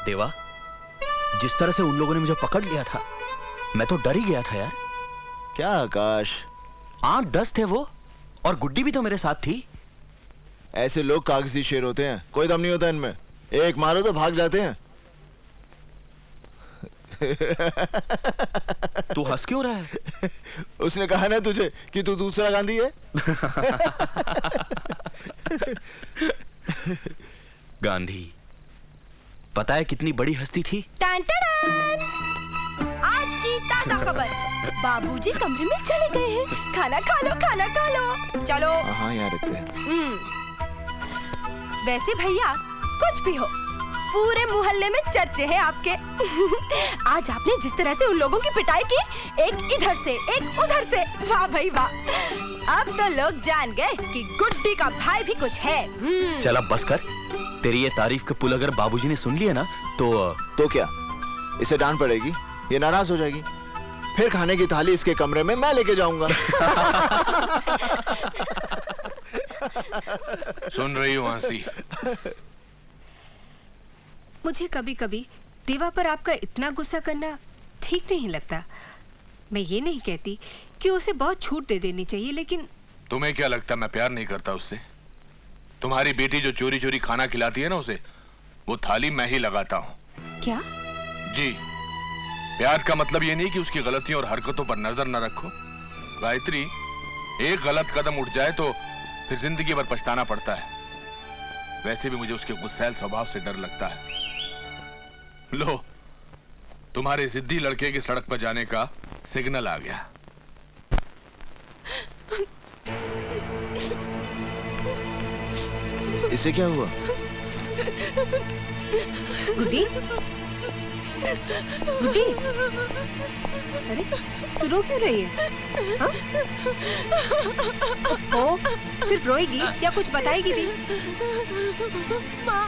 देवा, जिस तरह से उन लोगों ने मुझे पकड़ लिया था, मैं तो डर ही गया था यार। क्या आकाश, 8-10 थे वो, और गुड्डी भी तो मेरे साथ थी। ऐसे लोग कागजी शेर होते हैं, कोई दम नहीं होता इनमें। एक मारो तो भाग जाते हैं। तू हंस क्यों रहा है? उसने कहा ना तुझे कि तू दूसरा गांधी है। गांधी, पता है कितनी बड़ी हस्ती थी? टान टान! आज की ताजा खबर, बाबूजी कमरे में चले गए हैं। खाना खा लो, खाना खा लो। चलो। हाँ, यहाँ रखते हैं। वैसे भैया, कुछ भी हो, पूरे मोहल्ले में चर्चे हैं आपके। आज आपने जिस तरह से उन लोगों की पिटाई की, एक इधर से एक उधर से, वाह भाई वाह। अब तो लोग जान गए कि गुड्डी का भाई भी कुछ है। चल अब बस कर। तेरी ये तारीफ के पुल अगर बाबूजी ने सुन लिया ना तो क्या इसे डांट पड़ेगी? ये नाराज हो जाएगी। फिर खाने की थाली इसके कमरे में मैं लेके जाऊंगा। सुन रही हो आंसी? मुझे कभी कभी देवा पर आपका इतना गुस्सा करना ठीक नहीं लगता। मैं ये नहीं कहती कि उसे बहुत छूट दे देनी चाहिए, लेकिन तुम्हें क्या लगता मैं प्यार नहीं करता उससे? तुम्हारी बेटी जो चोरी चोरी खाना खिलाती है ना उसे, वो थाली मैं ही लगाता हूँ। क्या? जी, प्यार का मतलब ये नहीं कि उसकी गलतियों और हरकतों पर नजर न रखो। गायत्री, एक गलत कदम उठ जाए तो फिर जिंदगी भर पछताना पड़ता है। वैसे भी मुझे उसके गुस्सैल स्वभाव से डर लगता है। लो, तुम्हारे जिद्दी लड़के की सड़क पर जाने का सिग्नल आ गया। इसे क्या हुआ? गुड्डी, गुड्डी, अरे तू रो क्यों रही है? हाँ? ओ, सिर्फ रोएगी या कुछ बताएगी भी? माँ,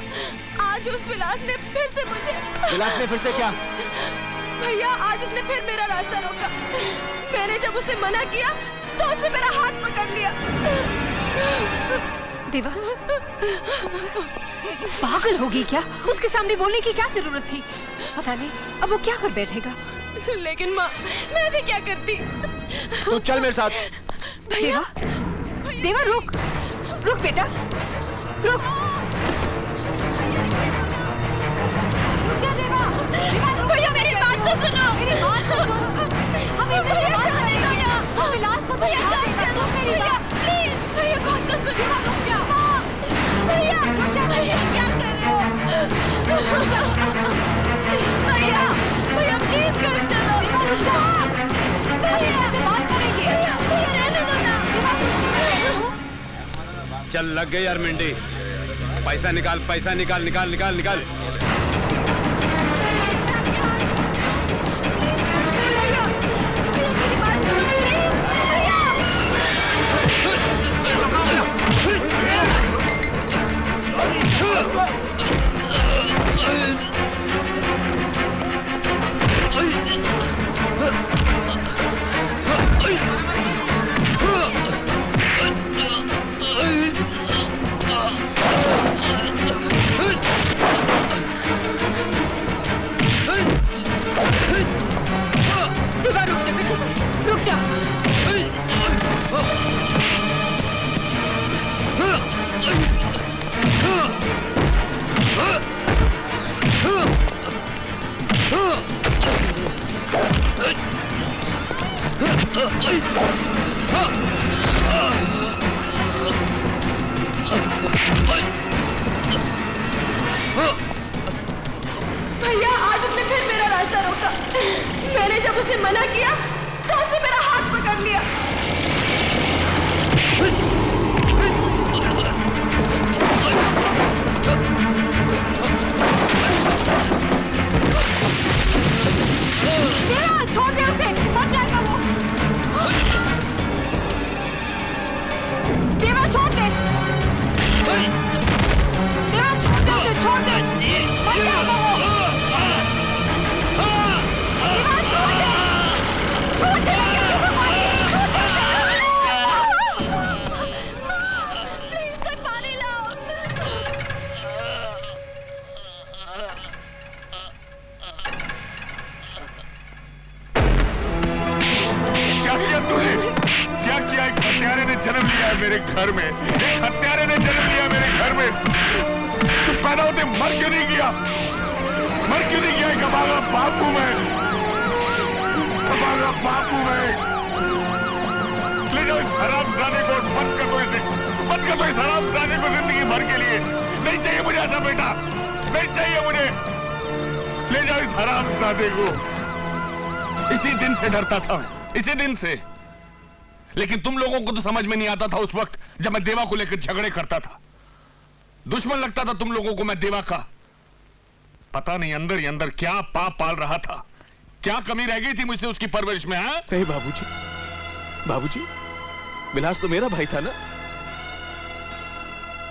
आज उस विलास ने फिर से मुझे। विलास ने फिर से क्या? भैया, आज उसने फिर मेरा रास्ता रोका। मैंने जब उसे मना किया तो उसने मेरा हाथ पकड़ लिया। देवा, पागल होगी क्या? उसके सामने बोलने की क्या जरूरत थी? पता नहीं अब वो क्या कर बैठेगा। लेकिन माँ, मैं भी क्या करती? तू चल मेरे साथ। भैया, देवा रुक, रुक बेटा, रुक। भैया मेरी बात तो सुनो। मेरी बात तो सुनो। हमें हम विलास को समझा देगा। सुन मेरी बात, प्लीज। भैया बात तो सुनो। रुक जा। भैया, रुक जा। भैया क्या कर रहे हो? भैया, भैया प्लीज घर चलो। रुक जा। भैया से बात करेंगे। भैया रहने दो ना। चल लग गई यार मिंडी। पैसा निकाल, पैसा निकाल, निकाल निकाल निकाल। भैया, आज उसने फिर मेरा रास्ता रोका। मैंने जब उसे मना किया तो उसने मेरा हाथ पकड़ लिया। छोड़ दे उसे, मर जाएगा वो। देवा छोड़ दे। देवा छोड़ दे उसे, छोड़ दे। मर जाएगा वो। देवा छोड़ दे। घर में, एक हत्यारे ने जन्म लिया मेरे घर में। तुम पैदा होते मर क्यों नहीं किया? मर क्यों नहीं किया? एक अभागा बाप हूं मैं, अभागा बाप हूं मैं। ले जाओ इस हरामजादे को, बंद कर दो इसे, बंद कर दो इस हरामजादे को जिंदगी भर के लिए। नहीं चाहिए मुझे ऐसा बेटा, नहीं चाहिए मुझे। ले जाओ इस हरामजादे को। इसी दिन से डरता था मैं, इसी दिन से। लेकिन तुम लोगों को तो समझ में नहीं आता था उस वक्त जब मैं देवा को लेकर झगड़े करता था। दुश्मन लगता था तुम लोगों को मैं देवा का। पता नहीं अंदर ही अंदर क्या पाप पाल रहा था, क्या कमी रह गई थी मुझसे उसकी परवरिश में। हाँ नहीं बाबूजी, बाबूजी, विलास तो मेरा भाई था ना,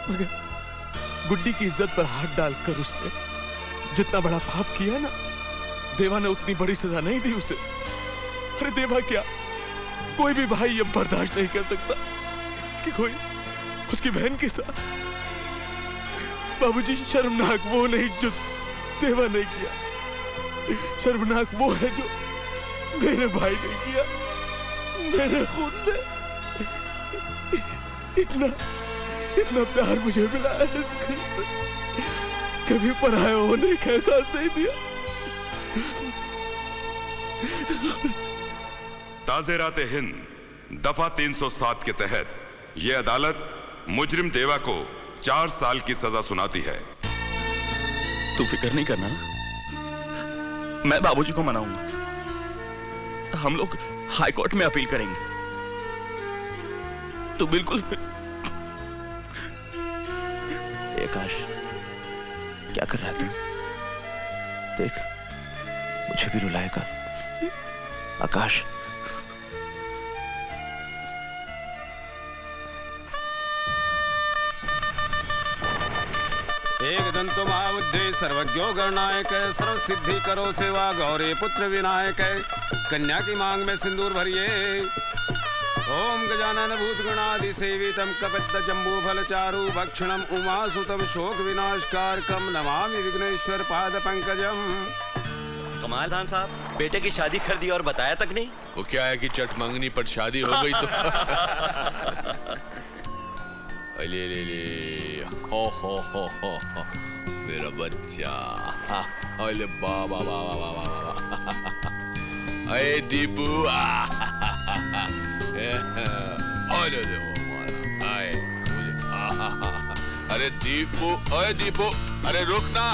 मगर गुड्डी की इज्जत पर हाथ डालकर उसने जितना बड़ा पाप किया ना, देवा ने उतनी बड़ी सजा नहीं दी उसे। अरे देवा क्या, कोई भी भाई ये बर्दाश्त नहीं कर सकता कि कोई उसकी बहन के साथ। बाबूजी, शर्मनाक वो नहीं जो देवा ने किया, शर्मनाक वो है जो मेरे भाई ने किया, मेरे खुद ने। इतना प्यार मुझे मिला है इस घर से, कभी पराया होने का एहसास नहीं दिया। ताज़ेराते हिंद दफा 307 के तहत यह अदालत मुजरिम देवा को 4 साल की सजा सुनाती है। तू फिक्र नहीं करना, मैं बाबूजी को मनाऊंगा। हम लोग हाई कोर्ट में अपील करेंगे। तू बिल्कुल आकाश, क्या कर रहा है तू? देख, मुझे भी रुलाएगा आकाश। एक दंतो महाबुद्धि सर्वज्ञो गणनायक सर्व सिद्धि करो सेवा गौरी पुत्र विनायक। कन्या की मांग में सिंदूर भरिए। ओम गजानन भूत गणादि सेवितम कपित्त जम्बू फल चारु भक्षणम उमासुतम शोक विनाशकारकम नमामि विघ्नेश्वर पाद पंकजम। कमाल खान साहब, बेटे की शादी कर दी और बताया तक नहीं। वो क्या है कि चट मंगनी पर शादी हो गई तो ले ले ले, हो मेरा बच्चा। अरे बाबा बाबा बाबा, अरे दीपू, अरे दीपू, अरे दीपू, अरे रुक ना,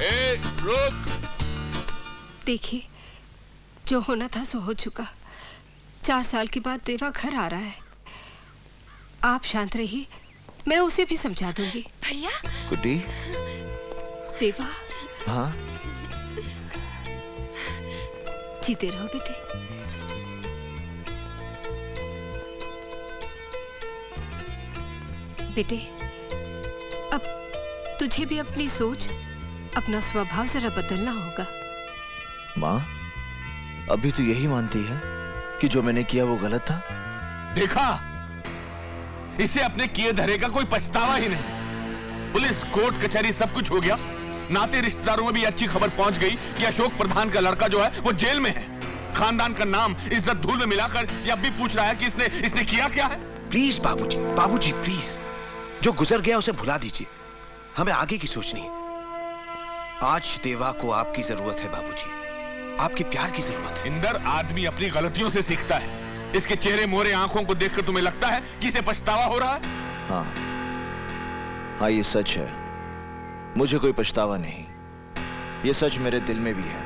ए रुक। देखिए, जो होना था सो हो चुका। 4 साल के बाद देवा घर आ रहा है। आप शांत रहिए, मैं उसे भी समझा दूंगी। भैया, गुड्डी। देवा। हाँ जीते रहो बेटे। बेटे, अब तुझे भी अपनी सोच, अपना स्वभाव जरा बदलना होगा। माँ, अभी तो यही मानती है कि जो मैंने किया वो गलत था। देखा, इसे अपने किए धरे का कोई पछतावा ही नहीं। पुलिस, कोर्ट कचहरी सब कुछ हो गया। नाते रिश्तेदारों में भी अच्छी खबर पहुंच गई कि अशोक प्रधान का लड़का जो है वो जेल में है। खानदान का नाम, इज्जत धूल में मिलाकर ये अब भी पूछ रहा है कि इसने किया क्या है। प्लीज बाबूजी, बाबूजी प्लीज, जो गुजर गया उसे भुला दीजिए, हमें आगे की सोचनी है। आज देवा को आपकी जरूरत है बाबूजी, आपके प्यार की जरूरत है। इंदर, आदमी अपनी गलतियों से सीखता है। इसके चेहरे मोरे आंखों को देखकर तुम्हें लगता है कि इसे पछतावा हो रहा है? हाँ, ये सच है। मुझे कोई पछतावा नहीं, ये सच मेरे दिल में भी है।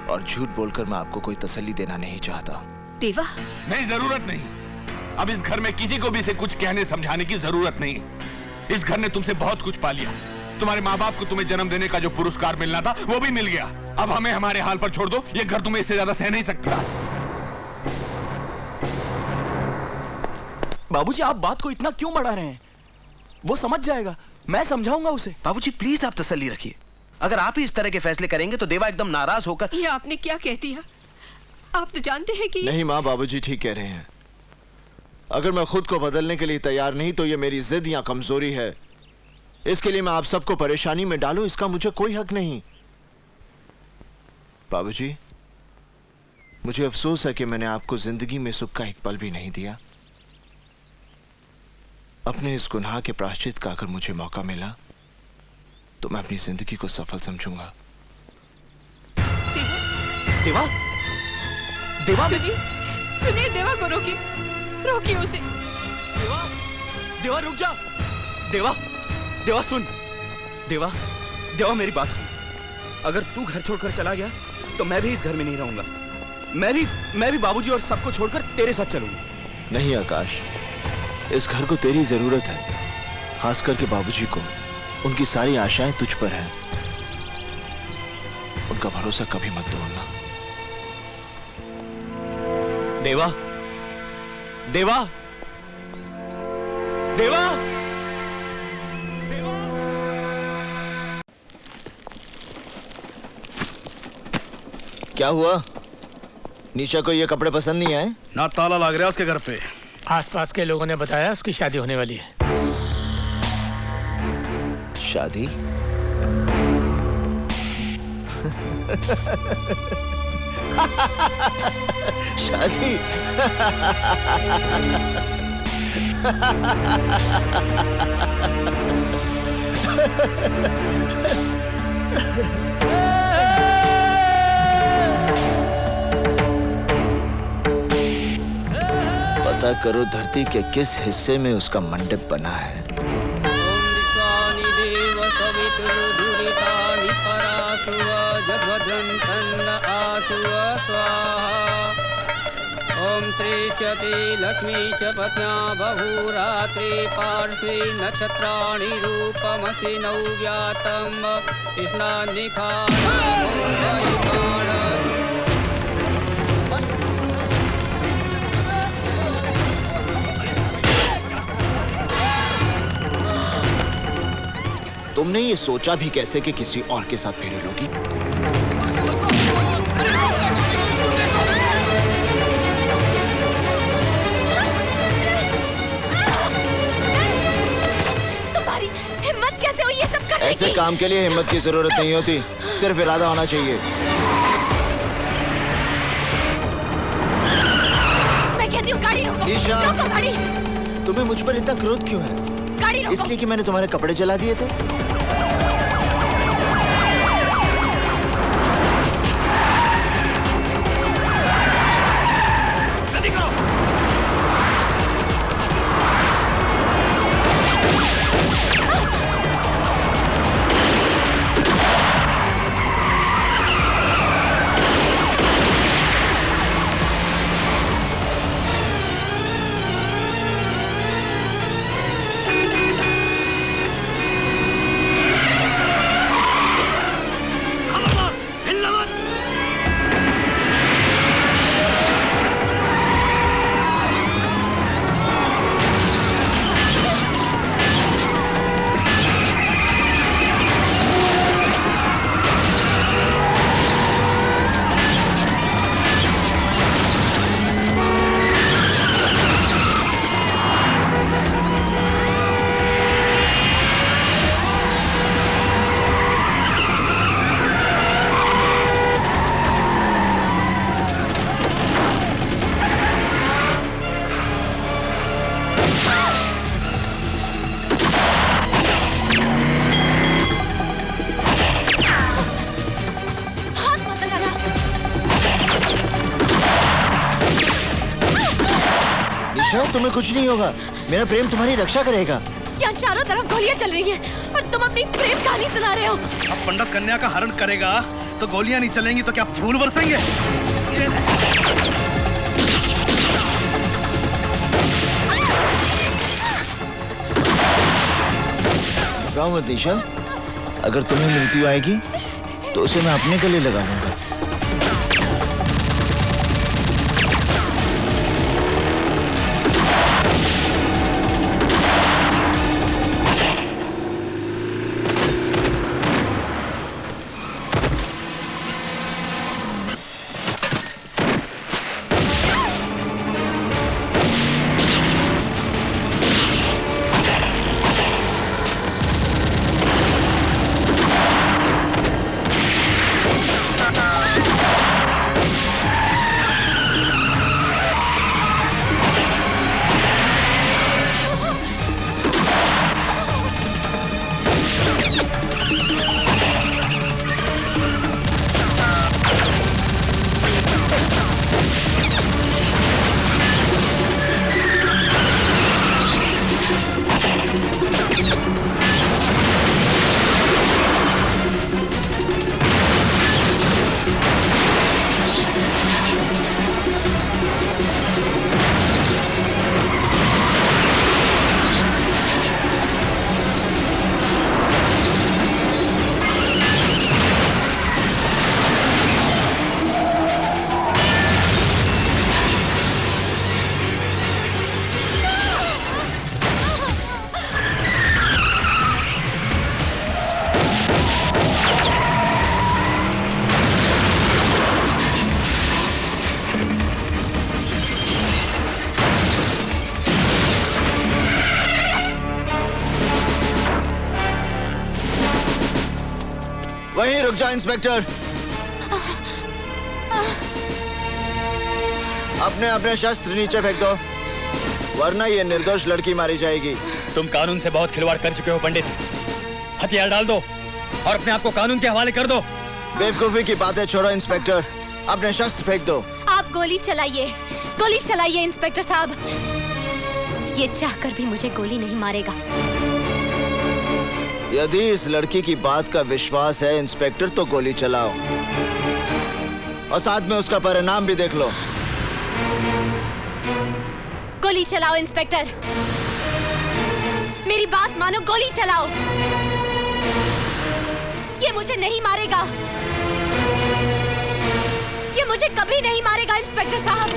और झूठ बोलकर मैं आपको कोई तसल्ली देना नहीं चाहता। देवा, नहीं, जरूरत नहीं। अब इस घर में किसी को भी इसे कुछ कहने समझाने की जरूरत नहीं। इस घर ने तुमसे बहुत कुछ पा लिया। तुम्हारे माँ बाप को तुम्हें जन्म देने का जो पुरस्कार मिलना था वो भी मिल गया। अब हमें हमारे हाल पर छोड़ दो। ये घर तुम्हें इससे ज्यादा सह नहीं सकता। बाबूजी, आप बात को इतना क्यों बढ़ा रहे हैं? वो समझ जाएगा, मैं समझाऊंगा उसे। बाबूजी प्लीज आप तसल्ली रखिए। अगर आप ही इस तरह के फैसले करेंगे तो देवा एकदम नाराज होकर। ये आपने क्या कह दिया? आप तो जानते हैं कि नहीं माँ, बाबूजी ठीक कह रहे हैं। अगर मैं खुद को बदलने के लिए तैयार नहीं तो ये मेरी जिद या कमजोरी है। इसके लिए मैं आप सबको परेशानी में डालूं, इसका मुझे कोई हक नहीं। बाबूजी, मुझे अफसोस है कि मैंने आपको जिंदगी में सुख का एक पल भी नहीं दिया। अपने इस गुनाह के प्रायश्चित का अगर मुझे मौका मिला तो मैं अपनी जिंदगी को सफल समझूंगा। देवा देवा सुनिए सुनिए, देवा को रोकिए, रोकिए उसे। देवा देवा रुक जा। देवा देवा सुन। देवा देवा मेरी बात सुन। अगर तू घर छोड़कर चला गया तो मैं भी इस घर में नहीं रहूंगा। मैं भी बाबूजी और सबको छोड़कर तेरे साथ चलूंगा। नहीं आकाश, इस घर को तेरी जरूरत है, खास करके बाबूजी को। उनकी सारी आशाएं तुझ पर हैं। उनका भरोसा कभी मत तोड़ना। देवा देवा देवा देवा। क्या हुआ? निशा को ये कपड़े पसंद नहीं आए? ना ताला लग रहा है उसके घर पे। आसपास के लोगों ने बताया उसकी शादी होने वाली है। शादी? शादी? पता करो धरती के किस हिस्से में उसका मंडप बना है। ओम श्री चति लक्ष्मी च पत्न्या बहुरात्रि पार्श्वे नक्षत्राणि रूपमसि नव्यातम तुमने ये सोचा भी कैसे कि किसी और के साथ फेरे लोगी? तुम्हारी हिम्मत कैसे हुई ये सब करने ऐसे की? काम के लिए हिम्मत की जरूरत नहीं होती, सिर्फ इरादा होना चाहिए। मैं कहती हूँ गाड़ी रोको। ईशा। रोको गाड़ी। तुम्हें मुझ पर इतना क्रोध क्यों है? गाड़ी रोको। इसलिए कि मैंने तुम्हारे कपड़े जला दिए थे? तुम्हें कुछ नहीं होगा, मेरा प्रेम तुम्हारी रक्षा करेगा। यहाँ चारों तरफ गोलियां चल रही हैं और तुम अपनी प्रेम कहानी सुना रहे हो। अब पंडित कन्या का हरण करेगा तो गोलियां नहीं चलेंगी तो क्या फूल बरसेंगे? घबराओ मत निशा, अगर तुम्हें मृत्यु आएगी तो उसे मैं अपने गले लगा लूंगा। वहीं रुक जा इंस्पेक्टर। अपने अपने शस्त्र नीचे फेंक दो, वरना ये निर्दोष लड़की मारी जाएगी। तुम कानून से बहुत खिलवाड़ कर चुके हो पंडित। हथियार डाल दो और अपने आप को कानून के हवाले कर दो। बेवकूफी की बातें छोड़ो इंस्पेक्टर, अपने शस्त्र फेंक दो। आप गोली चलाइए इंस्पेक्टर साहब। ये चाहकर भी मुझे गोली नहीं मारेगा। यदि इस लड़की की बात का विश्वास है इंस्पेक्टर, तो गोली चलाओ और साथ में उसका परिणाम भी देख लो। गोली चलाओ इंस्पेक्टर, मेरी बात मानो, गोली चलाओ। ये मुझे नहीं मारेगा, ये मुझे कभी नहीं मारेगा इंस्पेक्टर साहब।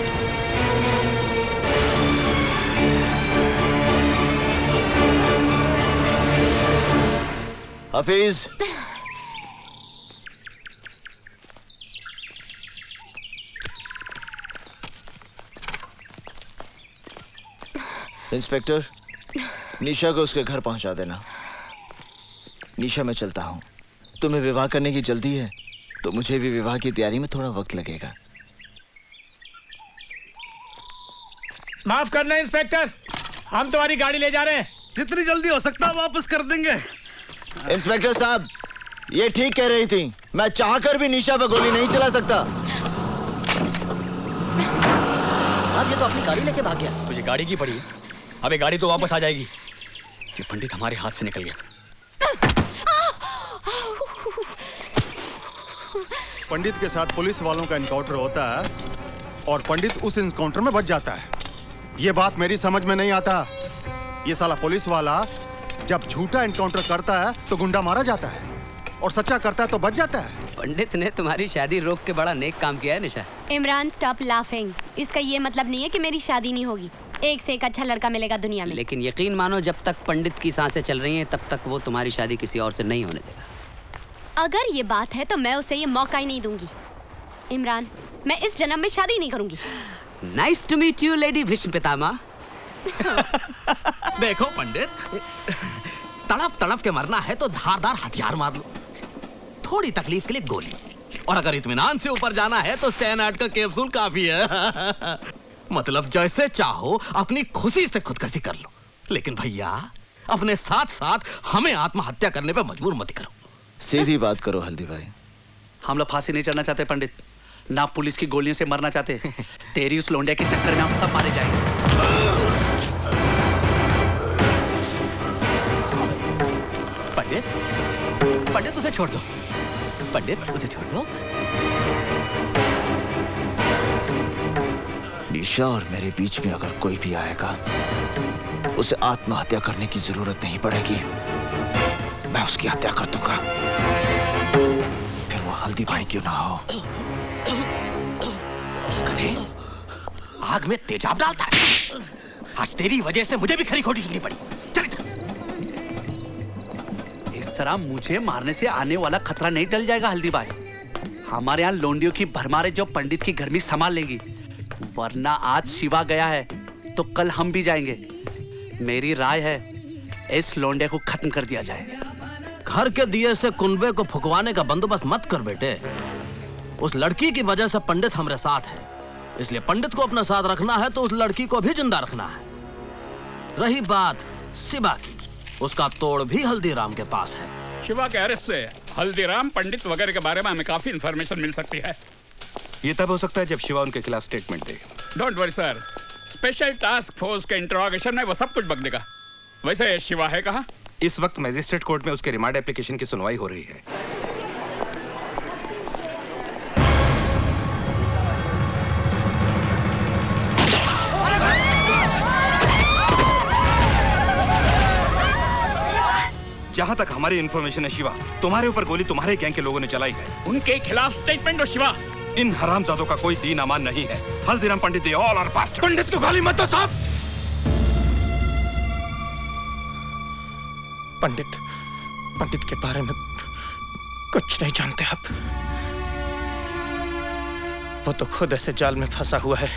हफीज, इंस्पेक्टर, निशा को उसके घर पहुंचा देना। निशा, मैं चलता हूं। तुम्हें विवाह करने की जल्दी है तो मुझे भी विवाह की तैयारी में थोड़ा वक्त लगेगा। माफ करना इंस्पेक्टर, हम तुम्हारी गाड़ी ले जा रहे हैं। जितनी जल्दी हो सकता है वापस कर देंगे। इंस्पेक्टर साहब, ये ठीक कह रही थी, मैं चाहकर भी निशा पर गोली नहीं चला सकता। अब ये तो अपनी गाड़ी लेके भाग गया। तुझे गाड़ी की पड़ी, अबे गाड़ी तो वापस आ जाएगी। ये पंडित हमारे हाथ से निकल गया। पंडित के साथ पुलिस वालों का एनकाउंटर होता है और पंडित उस एनकाउंटर में बच जाता है। ये बात मेरी समझ में नहीं आता। ये साला पुलिस वाला जब झूठा एनकाउंटर करता है तो गुंडा मारा जाता है और सच्चा करता है तो बच जाता है। पंडित ने तुम्हारी शादी रोक के बड़ा नेक काम किया है निशा। Imran, stop laughing. इसका ये मतलब नहीं है कि मेरी शादी नहीं होगी। एक से एक अच्छा लड़का मिलेगा दुनिया में। लेकिन यकीन मानो, जब तक पंडित की सांसें चल रही हैं तब तक वो तुम्हारी शादी किसी और से नहीं होने देगा। अगर ये बात है तो मैं उसे ये मौका ही नहीं दूंगी। इमरान, मैं इस जन्म में शादी नहीं करूंगी। Nice to meet you lady Bhishma Pitamah. देखो पंडित, तड़प तड़प के मरना है तो धारदार हथियार मार लो, थोड़ी तकलीफ के लिए गोली, और अगर इत्मीनान से ऊपर जाना है तो सैनाइड का कैप्सूल काफी है। मतलब जैसे चाहो अपनी खुशी से खुदकुशी कर लो, लेकिन भैया अपने साथ साथ हमें आत्महत्या करने पे मजबूर मत करो। सीधी बात करो हल्दी भाई। हम लोग फांसी नहीं चढ़ना चाहते पंडित, ना पुलिस की गोलियों से मरना चाहते। तेरी उस लोंडिया के चक्कर में हम सब मारे जाएंगे। पंडित, पंडित उसे छोड़ दो, पंडित उसे छोड़ दो। निशा और मेरे बीच में अगर कोई भी आएगा, उसे आत्महत्या करने की जरूरत नहीं पड़ेगी, मैं उसकी हत्या कर दूंगा, फिर वो हल्दी भाई क्यों ना हो। आग में तेजाब डालता है। आज तेरी वजह से मुझे भी खरी खोटी सुननी पड़ी। चल इस तरह मुझे मारने से आने वाला खतरा नहीं टल जाएगा हल्दी भाई। हमारे यहाँ लोंडियों की भरमारे जो पंडित की गर्मी संभाल लेंगी, वरना आज शिवा गया है तो कल हम भी जाएंगे। मेरी राय है इस लोंडे को खत्म कर दिया जाए। घर के दिए से कुनबे को फुकवाने का बंदोबस्त मत कर बेटे। उस लड़की की वजह से पंडित हमारे साथ है, इसलिए पंडित को अपना साथ रखना है तो उस लड़की को भी जिंदा रखना है। रही बात शिवा की, उसका तोड़ भी हल्दीराम के पास है। शिवा के अरेस्ट से हल्दीराम, पंडित वगैरह के बारे में हमें काफी इंफॉर्मेशन मिल सकती है। ये तब हो सकता है जब शिवा उनके खिलाफ statement they. Don't worry sir, special task force के इंट्रोगेशन में वो सब कुछ बक देगा। वैसे शिवा है कहाँ? इस वक्त मैजिस्ट्रेट कोर्ट में उसके रिमांड एप्लीकेशन की सुनवाई हो रही है। जहां तक हमारी इंफॉर्मेशन है शिवा, तुम्हारे ऊपर गोली तुम्हारे गैंग के लोगों ने चलाई है। उनके खिलाफ स्टेटमेंट दो शिवा। इन हरामजादों का कोई दीन अमान नहीं है। हल्दीराम पंडित दे ऑल आर बास्टर्ड। पंडित को गाली मत दो साहब। पंडित के बारे में कुछ नहीं जानते आप। वो तो खुद ऐसे जाल में फंसा हुआ है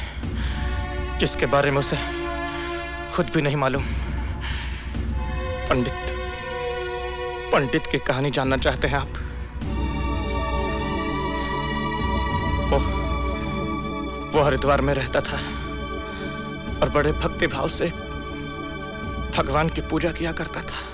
जिसके बारे में उसे खुद भी नहीं मालूम। पंडित की कहानी जानना चाहते हैं आप? वो हरिद्वार में रहता था और बड़े भक्ति भाव से भगवान की पूजा किया करता था।